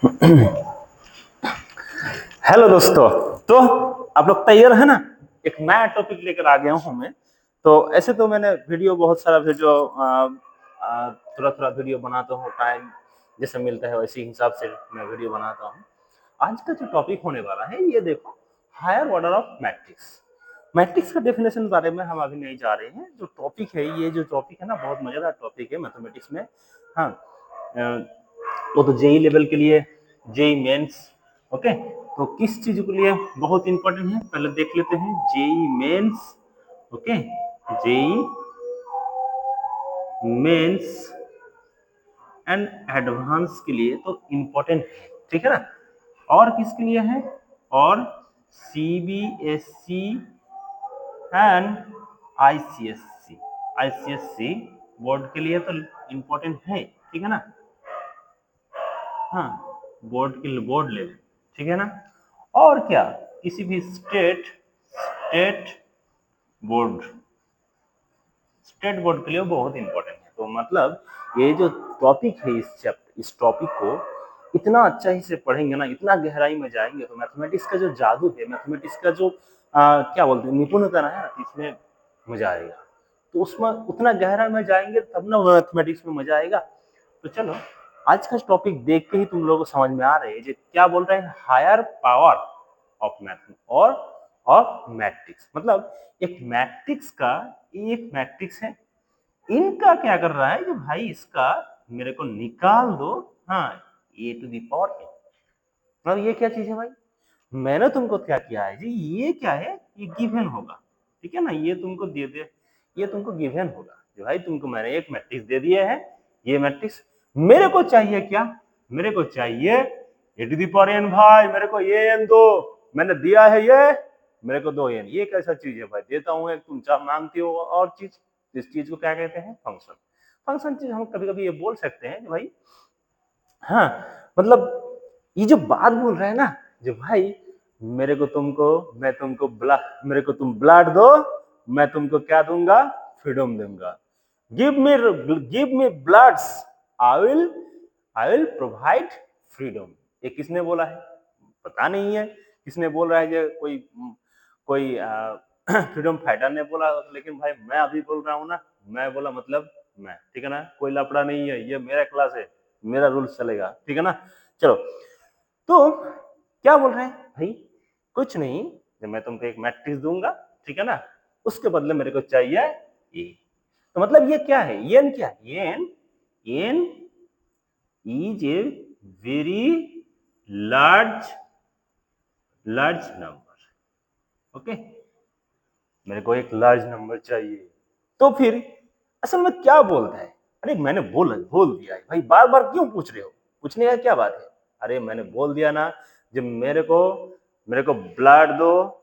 Hello दोस्तों। तो आप लोग तैयार है ना? एक नया टॉपिक लेकर आ गया हूँ मैं। तो ऐसे तो मैंने वीडियो बहुत सारा वीडियो थोड़ा थोड़ा वीडियो बनाता हूँ, टाइम जैसे मिलता है वैसे हिसाब से मैं वीडियो बनाता हूँ। आज का जो टॉपिक होने वाला है ये देखो, higher order of matrix. Matrix का डेफिनेशन बारे में हम अभी नहीं जा रहे हैं। जो टॉपिक है, ये जो टॉपिक है ना, बहुत मजेदार टॉपिक है मैथमेटिक्स में। हाँ, वो तो जेई लेवल के लिए, जेई मेंस। ओके, तो किस चीज के लिए बहुत इंपॉर्टेंट है पहले देख लेते हैं। JEE Mains, okay, JEE Mains and advance के लिए तो इंपॉर्टेंट है, ठीक है ना। और किसके लिए है? और CBSE and ICSC, ICSC board के लिए तो इंपॉर्टेंट है, ठीक है ना। हाँ, बोर्ड लेवल, ठीक है ना। और क्या, किसी भी स्टेट बोर्ड, स्टेट बोर्ड के लिए बहुत इंपॉर्टेंट है। तो मतलब ये जो टॉपिक है, इस टॉपिक को इतना अच्छा ही से पढ़ेंगे ना, इतना गहराई में जाएंगे तो मैथमेटिक्स का जो जादू है, मैथमेटिक्स का जो क्या बोलते हैं, निपुणता है ना, इसमें मजा आएगा। तो उसमें उतना गहरा में जाएंगे तब ना मैथमेटिक्स में मजा आएगा। तो चलो, आज का टॉपिक देख के ही तुम लोगों को समझ में आ रहे हैं जो क्या बोल रहे हैं, हायर पावर ऑफ मैथ और ऑफ मैट्रिक्स। मतलब एक मैट्रिक्स का, एक मैट्रिक्स है, इनका क्या कर रहा है कि भाई इसका मेरे को निकाल दो। हाँ, ए टू दी पावर ए। मतलब ये क्या चीज है भाई? मैंने तुमको क्या किया है जी, ये क्या है, ये गिवन होगा, ठीक है ना। ये तुमको दे दे, ये तुमको गिवन होगा जो भाई तुमको मैंने एक मैट्रिक्स दे दिया है। ये मैट्रिक्स मेरे को चाहिए क्या? मेरे को चाहिए ए टू दी पावर एन। भाई मेरे को ये एन दो, मैंने दिया है ये, मेरे को दो एन। ये कैसा चीज है भाई? देता हूँ एक, तुम चाह मांगते हो और चीज। इस चीज को क्या कहते हैं? फंक्शन। फंक्शन चीज हम कभी कभी ये बोल सकते हैं कि भाई, हाँ, मतलब ये जो बात बोल रहा है ना, जो भाई मेरे को तुमको, मैं तुमको मेरे को तुम ब्लड दो, मैं तुमको क्या दूंगा? फ्रीडम दूंगा। Give me bloods, I will I will provide freedom. ये किसने बोला है? पता नहीं है किसने बोल रहा है। ये कोई कोई फ्रीडम फाइटर ने बोला, लेकिन भाई मैं अभी बोल रहा हूँ ना। मैं बोला मतलब मैं, ठीक है ना। कोई लफड़ा नहीं है, ये मेरा क्लास है, मेरा रूल्स चलेगा, ठीक है ना। चलो, तो क्या बोल रहे हैं भाई? कुछ नहीं, जब मैं तुमको एक मैट्रिक्स दूंगा, ठीक है ना, उसके बदले मेरे को चाहिए ये। तो मतलब ये क्या है? एन क्या है? N is a very large large number. Okay, मेरे को एक लार्ज नंबर चाहिए। तो फिर असल में क्या बोलता है? अरे मैंने बोल दिया है भाई, बार बार क्यों पूछ रहे हो? पूछने का क्या बात है? अरे मैंने बोल दिया ना, जब मेरे को ब्लड दो,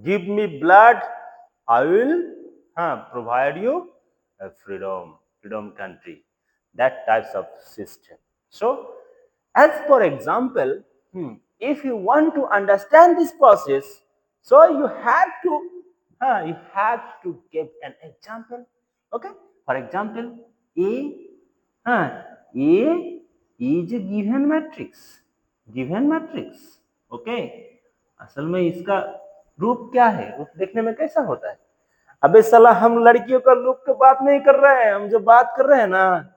give me blood, I will, हाँ, provide you freedom, freedom country, that types of system. So as for example, if you want to understand this process, so you have to give an example. Okay, for example, a a is a given matrix. Okay, असल में इसका रूप क्या है? रूप देखने में कैसा होता है? अबे साला, हम लड़कियों का रूप की बात नहीं कर रहे हैं, हम जो बात कर रहे हैं ना,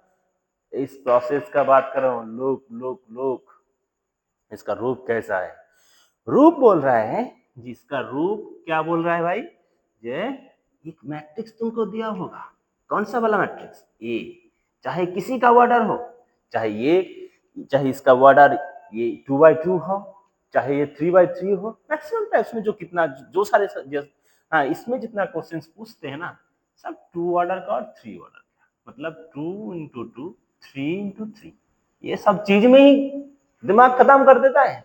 इस प्रोसेस का बात कर रहा हूँ। लुक लुक लुक, इसका रूप कैसा है? रूप बोल रहा है, जिसका रूप क्या बोल रहा है भाई? ये एक मैट्रिक्स तुमको दिया होगा। कौन सा वाला मैट्रिक्स? ए। चाहे किसी का ऑर्डर हो, चाहे ये, चाहे इसका ऑर्डर ये 2 by 2 हो, चाहे ये 3 by 3 हो, मैक्सिमम टाइप्स में जो कितना जो सारे हाँ, इसमें जितना क्वेश्चंस पूछते हैं ना, सब 2 ऑर्डर का और 3 ऑर्डर का। मतलब 2 into 2, 3 into 3, ये सब चीज में ही दिमाग खत्म कर देता है।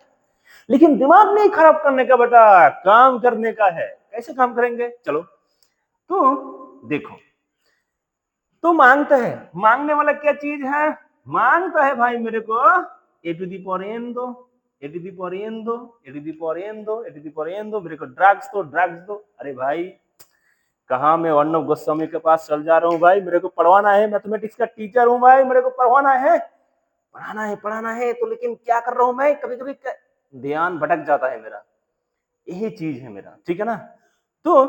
लेकिन दिमाग नहीं खराब करने का बेटा, काम करने का है। कैसे काम करेंगे? चलो, तो देखो, तो मांगता है, मांगने वाला क्या चीज है? मांगता है भाई मेरे को ए टू दी पावर एन दो, ए टू दी पावर एन दो, ए टू दी पावर एन दो, ए टू दी पावर एन दो, मेरे को ड्रग्स दो, ड्रग्स दो। अरे भाई, कहा मैं अर्णव गोस्वामी के पास चल जा रहा हूँ भाई, मेरे को पढ़वाना है, मैथमेटिक्स का टीचर हूँ भाई, मेरे को पढ़वाना है। पढ़ाना है तो लेकिन क्या कर रहा हूं मैं, कभी कभी ध्यान भटक जाता है मेरा, यही चीज है मेरा, ठीक है ना। तो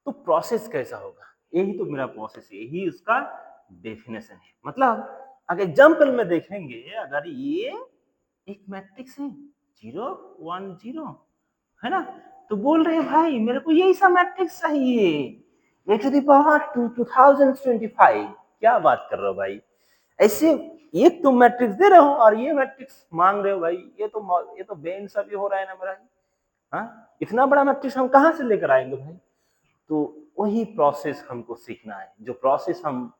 प्रोसेस कैसा होगा, यही तो मेरा प्रोसेस है, यही उसका डेफिनेशन है। मतलब अगर एग्जाम्पल में देखेंगे, अगर ये एक मैट्रिक्स है 0 1 0, है ना, तो बोल रहे हैं भाई मेरे को यही सा मैट्रिक्स चाहिए, ए टू द पावर 2025। क्या बात कर रहे हो भाई, ऐसे एक तुम मैट्रिक्स दे रहे हो और ये मैट्रिक्स मांग रहे हो भाई, ये तो बेइंसाफी हो रहा है ना मेरा। हाँ, इतना बड़ा मैट्रिक्स हम कहाँ से लेकर आएंगे भाई। तो वही प्रोसेस हमको सीखना है, जो प्रोसेस हम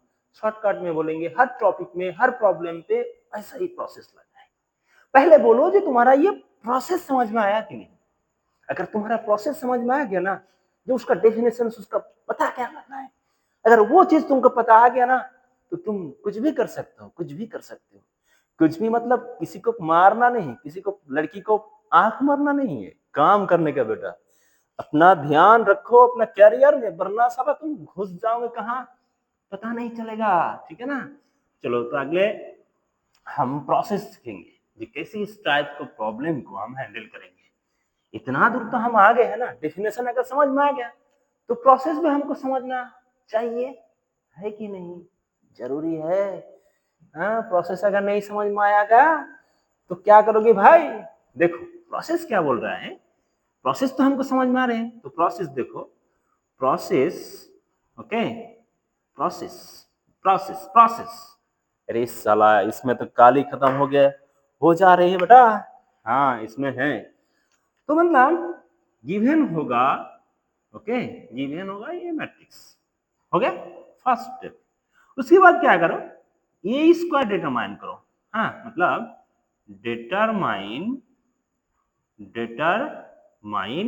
शॉर्टकट में बोलेंगे हर टॉपिक में, हर प्रॉब्लम पे ऐसा ही प्रोसेस लगना है। पहले बोलो जो तुम्हारा ये प्रोसेस समझ में आया कि नहीं। अगर तुम्हारा प्रोसेस समझ में आ गया ना, जो उसका डेफिनेशन, उसका पता क्या करना है, अगर वो चीज तुमको पता आ गया ना, तो तुम कुछ भी कर सकते हो, कुछ भी कर सकते हो। कुछ भी मतलब किसी को मारना नहीं, किसी को, लड़की को आंख मारना नहीं है, काम करने का बेटा। अपना ध्यान रखो अपना कैरियर में, वरना साला तुम घुस जाओगे कहाँ पता नहीं चलेगा, ठीक है ना। चलो तो अगले हम प्रोसेस सीखेंगे कि कैसे इस टाइप को प्रॉब्लम को हम हैंडल करेंगे। इतना दूर तो हम आ गए हैं ना, डेफिनेशन अगर समझ में आ गया तो प्रोसेस भी हमको समझना चाहिए, है कि नहीं, जरूरी है। हाँ, प्रोसेस अगर नहीं समझ में आएगा तो क्या करोगे भाई। देखो प्रोसेस क्या बोल रहा है, प्रोसेस तो हमको समझ में आ रहे हैं, तो प्रोसेस देखो, process, okay, process process process. अरे साला इसमें तो काली खत्म हो गया, हो जा रही है बेटा। हाँ इसमें है, तो मतलब गिवन होगा, ओके, गिवन होगा ये मैट्रिक्स, हो गया फर्स्ट स्टेप। उसके बाद क्या करो, ए स्क्वायर डिटरमाइन करो। हाँ मतलब डिटरमाइन, डिटरमाइन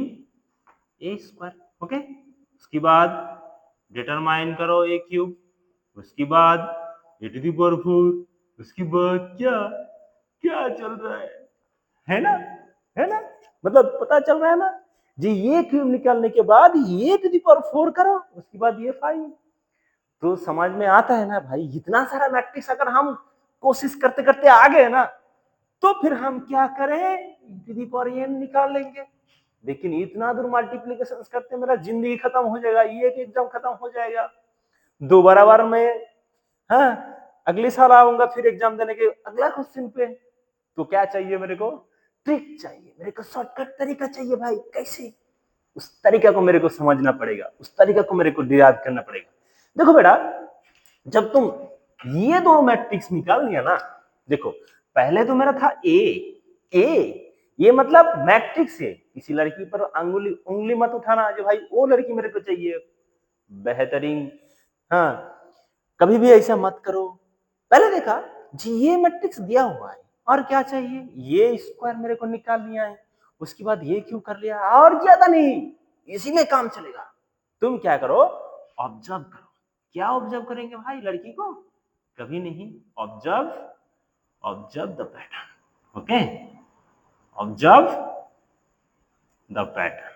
ए स्क्वायर, ओके। उसके बाद डिटरमाइन करो ए क्यूब, उसके बाद ए टू द पावर 4, उसके बाद क्या क्या चल रहा है ना, है ना, मतलब पता चल रहा है ना जी। ये क्यूब निकालने के बाद ये टू द पावर 4 करो, उसके बाद ये 5, तो समझ में आता है ना भाई। इतना सारा मैट्रिक्स अगर हम कोशिश करते करते आ गए ना, तो फिर हम क्या करें, टू द पावर n निकाल लेंगे। लेकिन इतना दूर मल्टीप्लीकेशन करते मेरा जिंदगी खत्म हो जाएगा, ये एग्जाम खत्म हो जाएगा। दोबारा बार मैं, हाँ, अगले साल आऊंगा फिर एग्जाम देने के अगला क्वेश्चन पे। तो क्या चाहिए मेरे को, ट्रिक चाहिए, मेरे को शॉर्टकट तरीका चाहिए भाई। कैसे, उस तरीका को मेरे को समझना पड़ेगा, उस तरीका को मेरे को डिराइव करना पड़ेगा। देखो बेटा, जब तुम ये दो मैट्रिक्स निकाल लिया ना, देखो पहले तो मेरा था ए, ये मतलब मैट्रिक्स है, किसी लड़की पर अंगुली उंगली मत उठाना जो भाई वो लड़की मेरे को चाहिए, बेहतरीन। हाँ, कभी भी ऐसा मत करो। पहले देखा जी ये मैट्रिक्स दिया हुआ है और क्या चाहिए, ये स्क्वायर मेरे को निकाल लिया है, उसके बाद ये क्यों कर लिया, और ज्यादा नहीं, इसी में काम चलेगा। तुम क्या करो, ऑब्जर्व करो। क्या ऑब्जर्व करेंगे भाई लड़की को, कभी नहीं, observe, observe the pattern, okay, observe the pattern.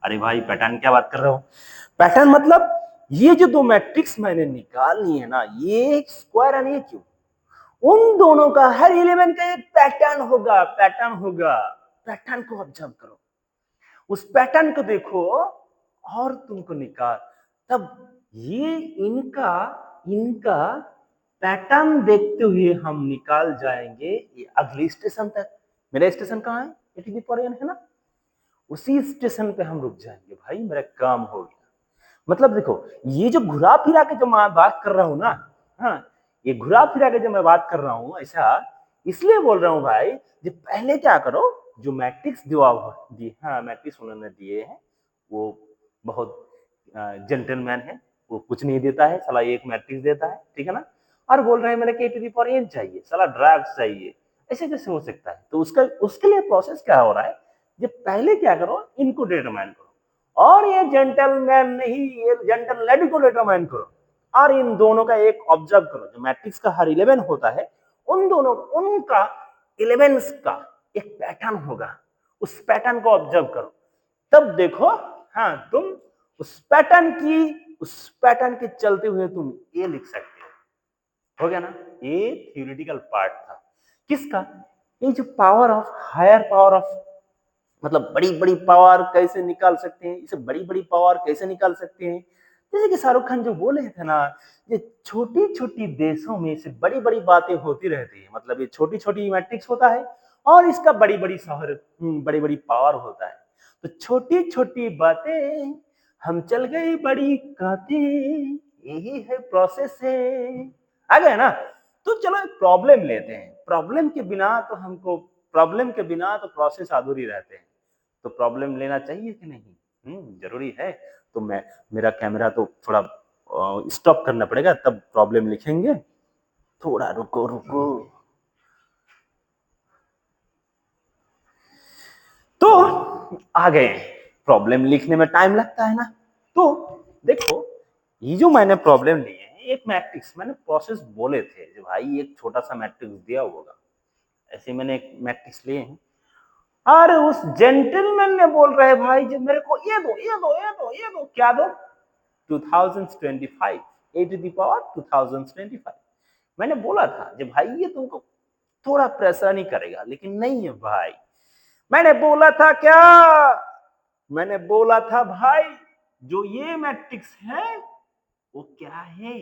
अरे भाई पैटर्न क्या बात कर रहे हो, पैटर्न मतलब ये जो दो मैट्रिक्स मैंने निकालनी है ना, ये स्क्वायर एंड ये क्यूब, उन दोनों का हर एलिमेंट का एक पैटर्न होगा, पैटर्न होगा। पैटर्न को ऑब्जर्व करो, उस पैटर्न को देखो और तुमको निकाल। तब ये इनका इनका पैटर्न देखते हुए हम निकाल जाएंगे ये अगले स्टेशन तक। मेरा स्टेशन कहाँ है, एटीपी परियन है ना, उसी स्टेशन पे हम रुक जाएंगे भाई, मेरा काम हो गया। मतलब देखो ये जो घुरा फिरा के जो मैं बात कर रहा हूं ना, हाँ, ये घुरा फिरा के जो मैं बात कर रहा हूं ऐसा इसलिए बोल रहा हूं भाई, कि पहले क्या करो, जो मैट्रिक्स दिए, हाँ मैट्रिक्स उन्होंने दिए हैं, वो बहुत जेंटलमैन है, वो कुछ नहीं देता है साला, एक मैट्रिक्स देता है, ठीक है ना, और बोल रहे हैं मेरे के टू दी पावर n चाहिए, साला ड्रग्स चाहिए, ऐसे कैसे हो सकता है। तो उसका उसके लिए प्रोसेस क्या हो रहा है, जब पहले क्या करो इनको डिटरमाइन करो, और ये जेंटलमैन नहीं, ये जेंटल लेडी को डिटरमाइन करो, और इन दोनों का एक ऑब्जर्व करो। जो मैट्रिक्स का हर 11 होता है, उन दोनों उनका 11 का एक पैटर्न होगा, उस पैटर्न को ऑब्जर्व करो। तब देखो, हाँ, तुम उस पैटर्न के चलते हुए तुम ये लिख सकते हो, हो गया ना, ये थ्योरेटिकल पार्ट था किसका, ये जो power of higher power of, मतलब बड़ी बड़ी पावर कैसे निकाल सकते हैं, इसे बड़ी बड़ी पावर कैसे निकाल सकते हैं। जैसे कि शाहरुख खान जो बोले थे ना, ये छोटी छोटी देशों में से बड़ी बड़ी बातें होती रहती है, मतलब ये छोटी छोटी मैट्रिक्स होता है और इसका बड़ी बड़ी शहर, बड़ी बड़ी पावर होता है। तो छोटी छोटी बातें हम चल गए बड़ी कातें, यही है प्रोसेस है। आ गया ना। तो चलो प्रॉब्लम लेते हैं, प्रॉब्लम के बिना तो हमको, प्रॉब्लम के बिना तो प्रोसेस अधूरी रहते हैं। तो प्रॉब्लम लेना चाहिए कि नहीं, जरूरी है। तो मैं, मेरा कैमरा तो थोड़ा स्टॉप करना पड़ेगा, तब प्रॉब्लम लिखेंगे। थोड़ा रुको रुको। तो आ गए, प्रॉब्लम लिखने में टाइम लगता है ना। तो देखो, ये जो मैंने प्रॉब्लम ली है, एक मैट्रिक्स मैंने प्रोसेस बोले थे जो भाई एक छोटा सा मैट्रिक्स दिया होगा, ऐसे मैंने एक मैट्रिक्स लिए हैं। और उस जेंटलमैन ने बोल रहे भाई जो मेरे को ये दो ये दो ये दो ये दो, क्या दो, 2025, ए टू दी पावर 2025। मैंने बोला था जो भाई ये तुमको थोड़ा प्रेशर नहीं करेगा, लेकिन नहीं है भाई। मैंने बोला था क्या, मैंने बोला था भाई जो ये मैट्रिक्स है वो क्या है,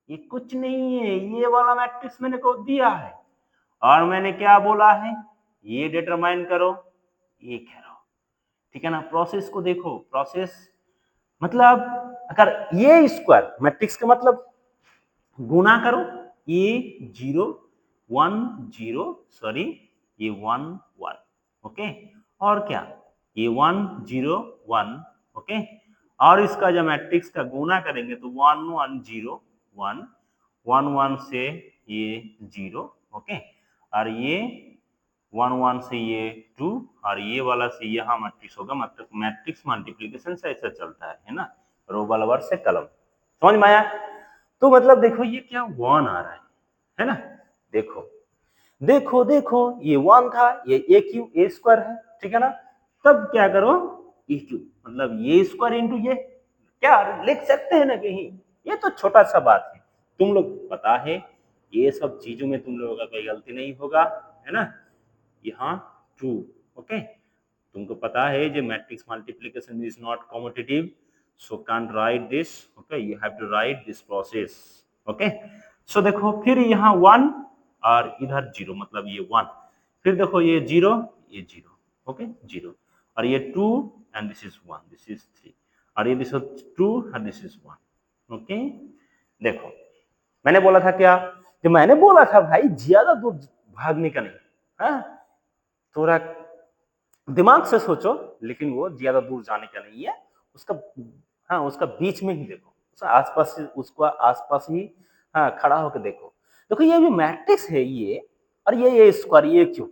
ये कुछ नहीं है, ये वाला मैट्रिक्स मैंने को दिया है। और मैंने क्या बोला है, ये डिटरमाइन करो, ये करो, ठीक है ना। प्रोसेस को देखो, प्रोसेस मतलब अगर ये स्क्वायर मैट्रिक्स का मतलब गुना करो, ये 0 1 0, सॉरी ये 1 1, ओके। और क्या, ये 1 0 1, ओके। और इसका जब मैट्रिक्स का गुना करेंगे तो 1 1 0 1 1 1 से ये 0, ओके। और ये 1 1 से ये 2, और ये वाला से यहाँ मैट्रिक्स होगा, मतलब मैट्रिक्स मल्टीप्लीकेशन से ऐसा चलता है ना, रो बराबर से कलम। समझ में आया। तो मतलब देखो ये क्या 1 आ रहा है ना। देखो देखो देखो, ये 1 था, ये ए क्यू ए स्क्वायर है, ठीक है ना। तब क्या करो, ए क्यू मतलब ये स्क्वायर इंटू ये, क्या लिख सकते हैं ना कहीं। ये तो छोटा सा बात है, तुम लोग पता है, ये सब चीजों में तुम लोगों का कोई गलती नहीं होगा, है ना। यहाँ ट्रू, ओके। तुमको पता है जो matrix multiplication is not competitive, so can't write this, okay, you have to write this process, okay. So देखो फिर यहाँ 1 और इधर 0, मतलब ये 1, फिर देखो ये 0 ये 0, ओके 0, और ये 2 and this is 1, this is 3, और ये this is 2 and this is 1, okay. देखो मैंने बोला था क्या, जो मैंने बोला था भाई ज्यादा दूर भागने का नहीं, हाँ थोड़ा दिमाग से सोचो, लेकिन वो ज्यादा दूर जाने का नहीं है उसका। हाँ उसका बीच में ही देखो, उसका आसपास, उसको आसपास ही हाँ खड़ा होकर देखो। देखो ये जो मैट्रिक्स है ये, और ये स्क्वायर ये क्यों,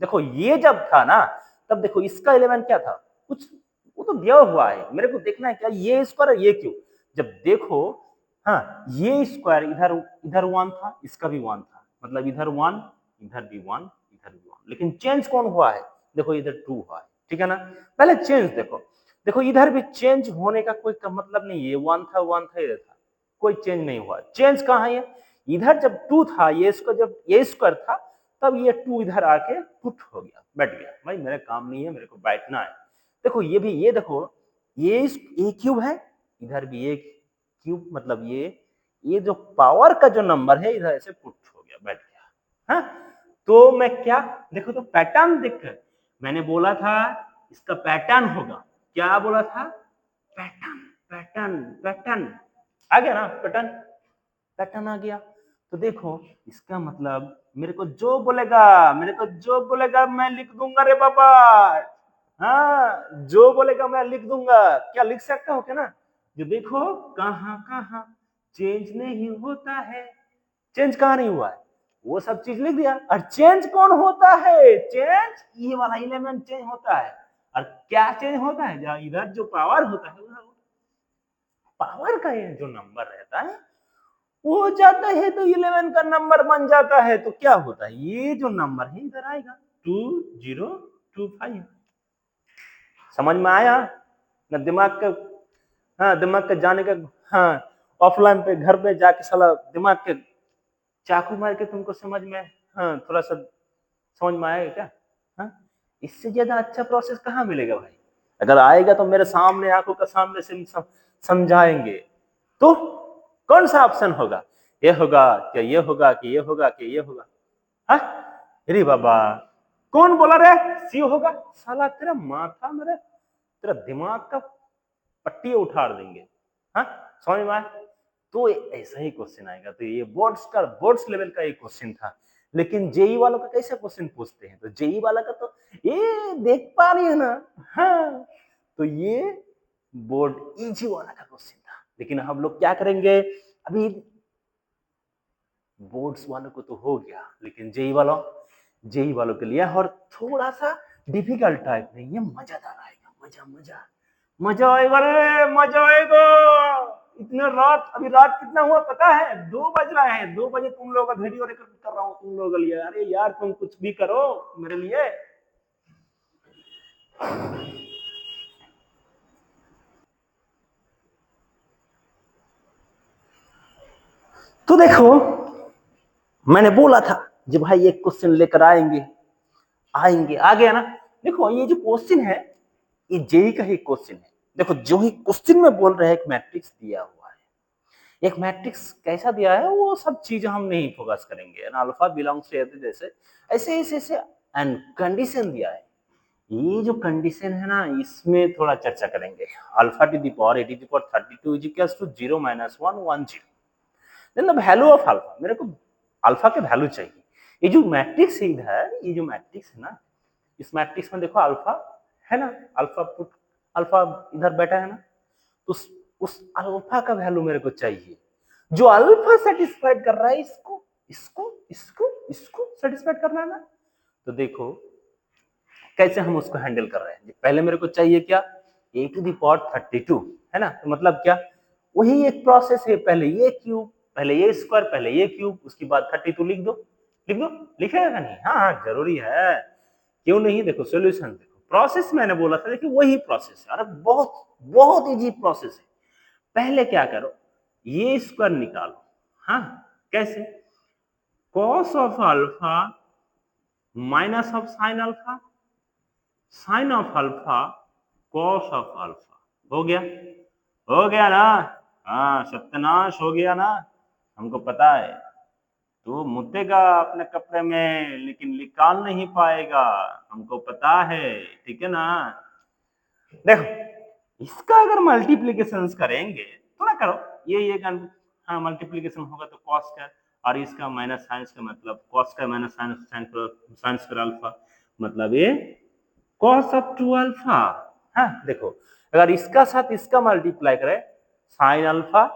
देखो ये जब था ना, तब देखो इसका एलिमेंट क्या था, कुछ वो तो दिया हुआ है, मेरे को देखना है क्या ये स्क्वायर ये क्यों। जब देखो, हाँ ये स्क्वायर इधर इधर 1 था, इसका भी 1 था, मतलब इधर 1 इधर भी 1 इधर भी 1, लेकिन चेंज कौन हुआ है, देखो इधर 2 हुआ है, ठीक है ना। पहले चेंज देखो, देखो इधर भी चेंज होने का कोई मतलब नहीं है, 1 था 1 था इधर था, कोई चेंज नहीं हुआ। चेंज कहाँ है, इधर जब 2 था, ये इसको जब ये स्क्वायर था, तब ये 2 इधर आके पुट हो गया, बैठ गया। भाई मेरा काम नहीं है, मेरे को बैठना है। देखो ये भी, ये देखो ये क्यूब है, इधर भी ये क्यूब, मतलब ये जो पावर का जो नंबर है इधर ऐसे पुट हो गया, बैठ गया। हाँ तो मैं क्या, देखो तो पैटर्न देख, मैंने बोला था इसका पैटर्न होगा, क्या बोला था, पैटर्न पैटर्न पैटर्न, आ गया ना पैटर्न, पैटर्न आ गया। तो देखो इसका मतलब मेरे को जो बोलेगा, मेरे को जो बोलेगा मैं लिख दूंगा रे पापा। हाँ जो बोलेगा मैं लिख दूंगा, क्या लिख सकता हो क्या ना। जो देखो कहाँ कहाँ चेंज नहीं होता है, चेंज कहाँ नहीं हुआ है, वो सब चीज लिख दिया। और चेंज कौन होता है, चेंज ये वाला एलिमेंट चेंज होता है। और क्या चेंज होता है, जहाँ इधर जो पावर होता है, उधर पावर का ये जो नंबर रहता है वो जाता है तो 11 का नंबर बन जाता है। तो क्या होता है, ये जो नंबर है इधर आएगा 2025। समझ में आया ना, दिमाग का, हाँ दिमाग का जाने का, हाँ ऑफलाइन पे घर पे जाके साला दिमाग के चाकू मार के तुमको समझ में, हाँ थोड़ा सा समझ में आएगा क्या? हाँ, इससे ज्यादा अच्छा प्रोसेस कहाँ मिलेगा भाई? अगर आएगा तो मेरे सामने, आंखों के सामने से समझाएंगे। तो कौन सा ऑप्शन होगा? ये होगा क्या, ये होगा कि ये होगा कि ये होगा? हाँ, अरे बाबा कौन बोला रे सी होगा? साला तेरा माथा मेरे, तेरा दिमाग का पट्टी उठाड़ देंगे। हाँ, समझ में आया? तो ऐसा ही क्वेश्चन आएगा। तो ये बोर्ड्स लेवल का एक क्वेश्चन था। लेकिन जेई वालों का कैसे क्वेश्चन पूछते हैं? तो जेई वाला का तो ये देख पा रही है ना, हाँ, तो ये बोर्ड इजी वाला का क्वेश्चन था। लेकिन हम लोग क्या करेंगे अभी, बोर्ड्स वालों को तो हो गया, लेकिन जेई वालों के लिए और थोड़ा सा डिफिकल्ट टाइप में, ये मजेदार आएगा। मजा मजा मजा आएगा रे, मजा आएगा। इतने रात, अभी रात कितना हुआ पता है? 2 बज रहा है। 2 बजे तुम लोगों का वीडियो रिकॉर्ड कर रहा हूँ तुम लोगों के लिए। अरे यार तुम कुछ भी करो मेरे लिए। तो देखो, मैंने बोला था कि भाई एक क्वेश्चन लेकर आएंगे, आ गया ना। देखो ये जो क्वेश्चन है, ये जेई का ही क्वेश्चन है। देखो जो ही क्वेश्चन में बोल रहे हैं, एक मैट्रिक्स दिया हुआ है। एक मैट्रिक्स कैसा दिया है वो सब चीजें हम नहीं फोकस करेंगे। अल्फा बिलोंग्स टू जैसे ऐसे ऐसे ऐसे एंड कंडीशन दिया है। ये जो कंडीशन है ना, इसमें थोड़ा चर्चा करेंगे। Alpha to the power a to the power 32 is equals to 0 - 1 1 0। Then the value of alpha, मेरे को अल्फा के वैल्यू चाहिए। ये जो मैट्रिक्स है इधर, ये जो मैट्रिक्स है ना, इस मैट्रिक्स में देखो अल्फा है ना, अल्फा पुट, अल्फा इधर बैठा है ना, तो उस अल्फा का वैल्यू मेरे को चाहिए। जो अल्फा सेटिस्फाइड कर रहा है, इसको इसको इसको इसको सेटिस्फाइड करना है ना। तो देखो कैसे हम उसको हैंडल कर रहे हैं। पहले मेरे को चाहिए क्या, ए टू द पावर 32 है ना। तो मतलब क्या, वही एक प्रोसेस है। पहले ये क्यूब, पहले ये स्क्वायर, पहले ये क्यूब, उसके बाद 32 लिख दो। लिख दो, लिखेगा का नहीं? हाँ हाँ जरूरी है, क्यों नहीं। देखो सोल्यूशन, देखो प्रोसेस मैंने बोला था, देखिए वही प्रोसेस है। अरे बहुत बहुत इजी प्रोसेस है। पहले क्या करो, ये स्क्वायर निकालो। हाँ, कैसे? Cos of alpha minus of sine alpha, sine of alpha cos of alpha. हो गया, हो गया ना? हाँ, सत्यानाश हो गया ना। हमको पता है तू मुतेगा अपने कपड़े में, लेकिन निकाल नहीं पाएगा, हमको पता है, ठीक है ना। देखो इसका अगर मल्टीप्लीकेशन करेंगे तो ना करो, ये हाँ मल्टीप्लीकेशन होगा तो कॉस का, और इसका माइनस साइंस का, मतलब कॉस का माइनस साइंस स्क्वायर अल्फा, मतलब ये कॉस ऑफ 2 अल्फा। हाँ देखो, अगर इसका साथ इसका मल्टीप्लाई करें साइन अल्फा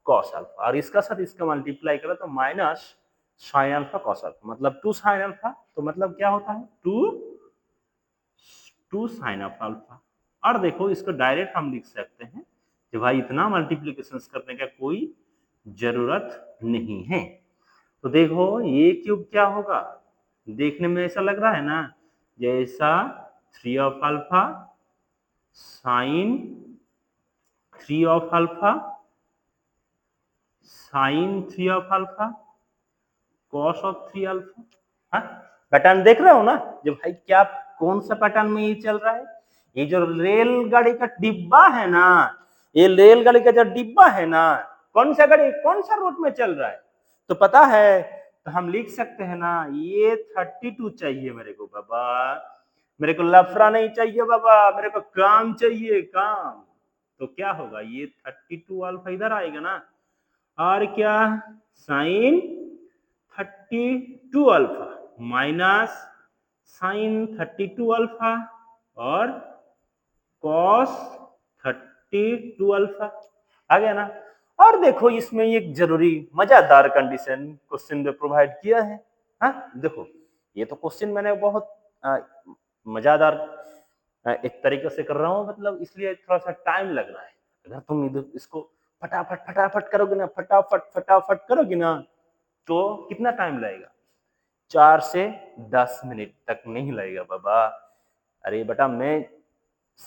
कॉस अल्फा, और इसका साथ इसका मल्टीप्लाई करें तो minus sine alpha cos alpha, मतलब 2 साइन अल्फा। तो मतलब क्या होता है, 2 साइन ऑफ अल्फा। और देखो इसको डायरेक्ट हम लिख सकते हैं कि भाई इतना मल्टीप्लीकेशन करने का कोई जरूरत नहीं है। तो देखो ये क्यूब क्या होगा, देखने में ऐसा लग रहा है ना, जैसा 3 of alpha sign 3 of alpha sign 3 of alpha cos of 3 alpha. हाँ, पैटर्न देख रहे हो ना, जो भाई क्या कौन सा पैटर्न में ये चल रहा है। ये जो रेलगाड़ी का डिब्बा है ना, ये रेलगाड़ी का जो डिब्बा है ना, कौन सा गाड़ी कौन सा रूट में चल रहा है तो पता है। तो हम लिख सकते हैं ना, ये 32 चाहिए मेरे को बाबा, मेरे को लफड़ा नहीं चाहिए बाबा, मेरे को काम चाहिए, काम। तो क्या होगा, ये 32 अल्फा इधर आएगा ना, और क्या sine 32 alpha minus sine 32 alpha और कॉस 32 अल्फा। आ गया ना। और देखो इसमें एक जरूरी मजेदार कंडीशन क्वेश्चन में प्रोवाइड किया है। हाँ देखो, ये तो क्वेश्चन मैंने बहुत मजेदार एक तरीके से कर रहा हूँ, मतलब इसलिए थोड़ा सा टाइम लग रहा है। अगर तुम इधर इसको फटाफट फटाफट करोगे ना, फटाफट फटाफट करोगे ना, तो कितना टाइम लगेगा, 4 से 10 मिनट तक नहीं लगेगा बाबा। अरे बेटा मैं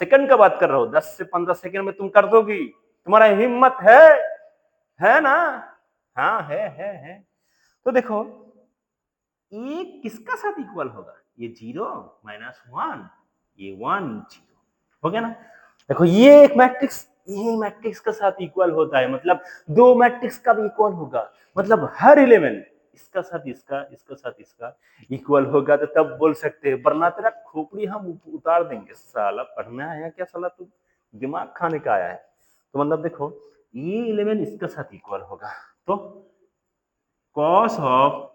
सेकंड का बात कर रहा हूँ, 10 से 15 सेकंड में तुम कर दोगी, तुम्हारा हिम्मत है ना? हाँ है। तो देखो ये किसका साथ इक्वल होगा, ये 0 माइनस 1, ये 1 0 हो गया ना। देखो ये एक मैट्रिक्स ये मैट्रिक्स के साथ इक्वल होता है, मतलब दो मैट्रिक्स का भी इक्वल होगा, मतलब हर एलिमेंट इसका साथ इसका साथ इसका इक्वल होगा, तो तब बोल सकते हैं, वरना तेरा खोपड़ी हम उतार देंगे, साला पढ़ना आया क्या, साला तू दिमाग खाने का आया है। तो मतलब देखो ये एलिमेंट इसका साथ इक्वल होगा, तो cos of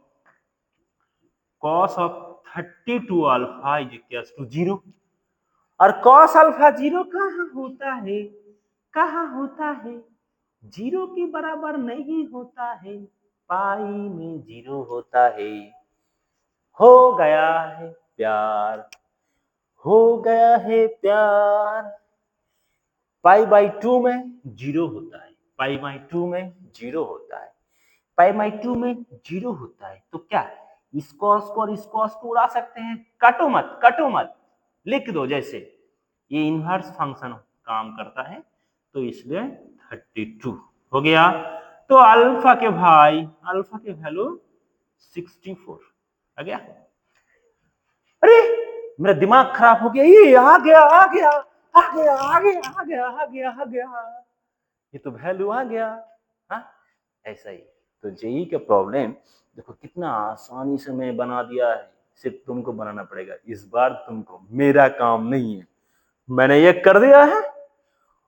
cos of 32 alpha is equals to 0, और cos अल्फा 0 कहाँ होता है, कहाँ होता है, 0 के बराबर नहीं होता है, पाई में 0 होता है। हो गया है प्यार, हो गया है प्यार। पाई बाई 2 में 0 होता है, पाई बाई 2 में 0 होता है, पाई बाई 2 में 0 होता है, तो क्या इसको और इसको उड़ा सकते हैं, काटो मत, लिख दो, जैसे ये इनवर्स फंक्शन काम करता है, तो इसलिए 32 हो गया। तो अल्फा के वैल्यू 64 आ गया। अरे मेरा दिमाग खराब हो गया, ये आ गया आ गया आ गया आ गया आ गया आ गया आ गया, ये तो वैल्यू आ गया। हाँ ऐसा ही, तो जेई का प्रॉब्लम देखो कितना आसानी से मैं बना दिया है, सिर्फ तुमको बनाना पड़ेगा, इस बार तुमको, मेरा काम नहीं है, मैंने ये कर दिया है,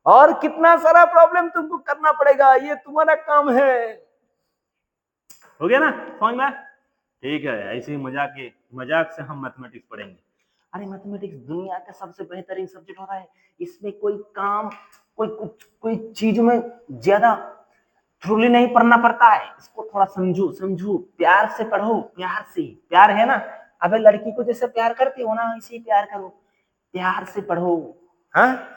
और कितना सारा प्रॉब्लम तुमको करना पड़ेगा, ये तुम्हारा काम है। हो गया ना समझ में? ठीक है, ऐसे ही मजाक से हम मैथमेटिक्स पढ़ेंगे। अरे मैथमेटिक्स दुनिया का सबसे बेहतरीन सब्जेक्ट होता है, इसमें कोई काम कोई चीज में ज्यादा थ्रूली नहीं पढ़ना पड़ता है, इसको थोड़ा समझो समझो, प्यार से पढ़ो, प्यार से, प्यार है ना, अबे लड़की को जैसे प्यार करते हो ना, ऐसे ही प्यार करो, प्यार से पढ़ो। हाँ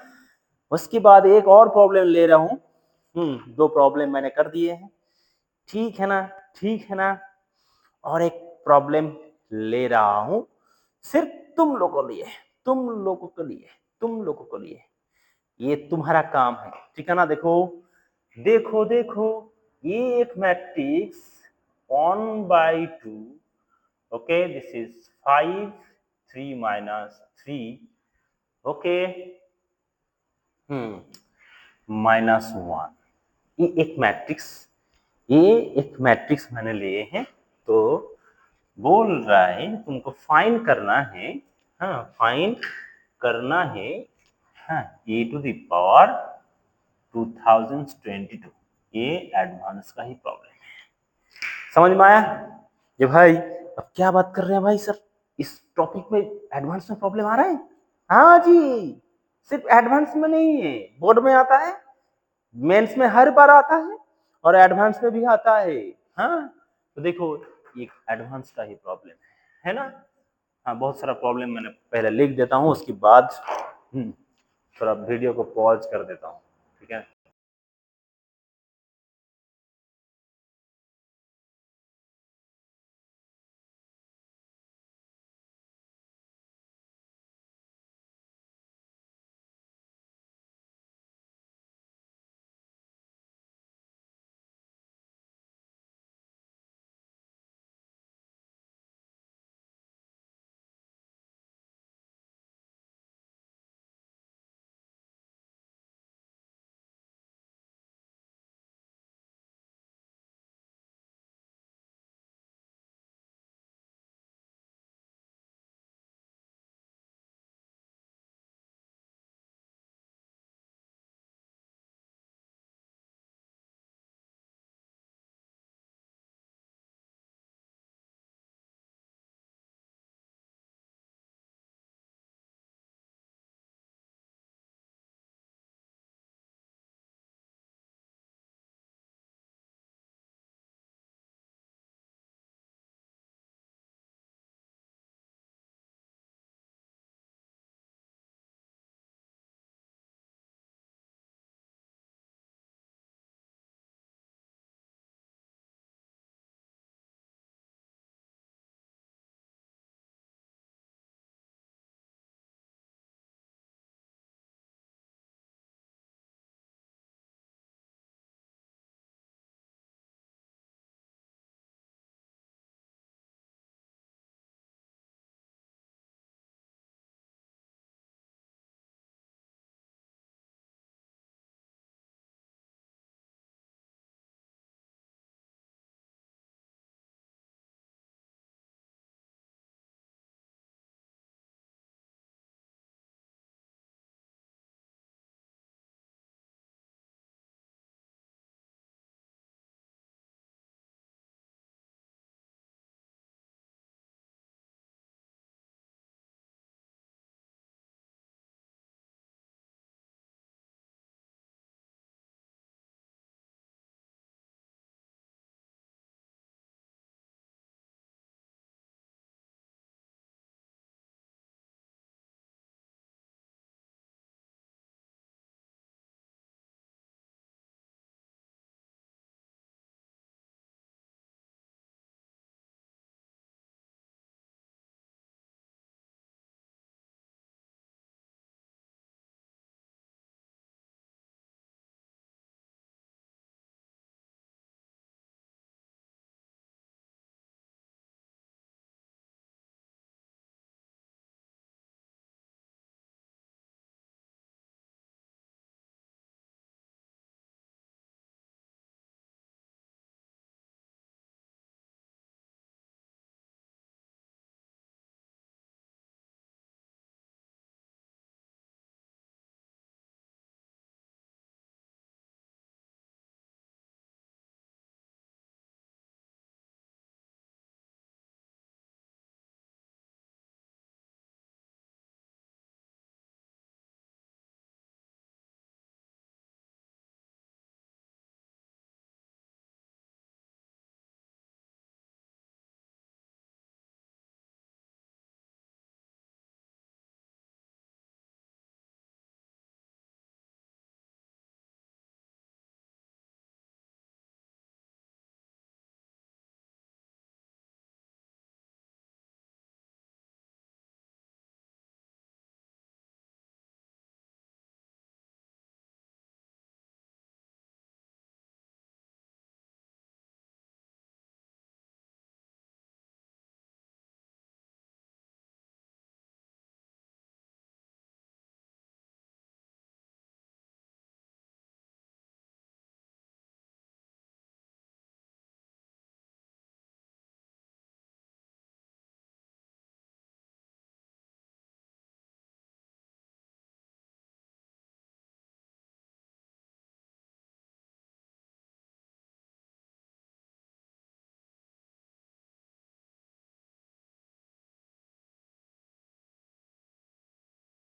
उसके बाद एक और प्रॉब्लम ले रहा हूँ, दो प्रॉब्लम मैंने कर दिए हैं, ठीक है ना, ठीक है ना, और एक प्रॉब्लम ले रहा हूं सिर्फ तुम लोगों के लिए, तुम लोगों के लिए, तुम लोगों के लिए, ये तुम्हारा काम है, ठीक है ना। देखो देखो देखो, ये एक matrix 1/2, okay, this is 5 3 minus 3, okay, -1, ये एक मैट्रिक्स मैंने लिए हैं, तो बोल रहा है तुमको फाइंड करना है, हाँ फाइंड करना है, हाँ e टू द पावर 2022, ये एडवांस का ही प्रॉब्लम है, समझ में आया? ये भाई अब क्या बात कर रहे हैं भाई सर, इस टॉपिक में एडवांस में प्रॉब्लम आ रहा है? हाँ जी, सिर्फ एडवांस में नहीं है, बोर्ड में आता है, मेंस में हर बार आता है, और एडवांस में भी आता है। हाँ तो देखो ये एडवांस का ही प्रॉब्लम है ना। हाँ बहुत सारा प्रॉब्लम मैंने पहले लिख देता हूँ, उसके बाद थोड़ा वीडियो को पॉज कर देता हूँ, ठीक है।